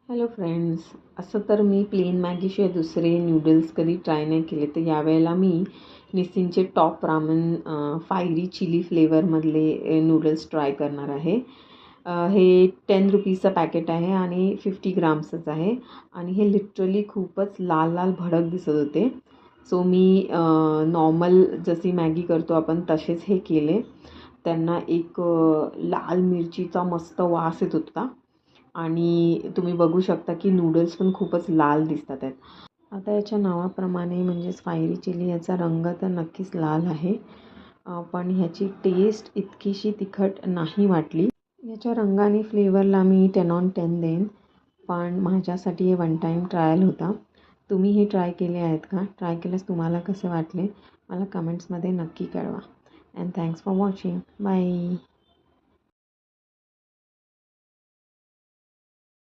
Hello friends. असं तर मी plain मॅगीशिवाय दुसरे नूडल्स कधी ट्राय नाही केले. तर यावेळेला मी निस्सिनचे टॉप रामन फायरी चिली फ्लेवरमधले नूडल्स ट्राय करणार आहे. हे 10 रुपीजचं पॅकेट आहे आणि 50 ग्राम्सच आहे. आणि हे लिटरली खूपच लाल लाल भडक दिसत होते. सो मी नॉर्मल जशी मॅगी करतो आपण तसेच हे केले. त्यांना एक लाल मिरचीचा मस्त वास येत होता. आणि तुम्ही बघू शकता की नूडल्स पण खूपच लाल दिसतात आहेत. आता याच्या नावाप्रमाणे म्हणजेच फायरी चिली याचा रंग तर नक्कीच लाल आहे. पण ह्याची टेस्ट इतकीशी तिखट नाही वाटली. याच्या रंगाने फ्लेवरला मी 10/10 देईन. पण माझ्यासाठी हे वन टाईम ट्रायल होता. तुम्ही हे ट्राय केले आहेत का? ट्राय केल्यास तुम्हाला कसे वाटले मला कमेंट्समध्ये नक्की कळवा. And thanks for watching. Bye.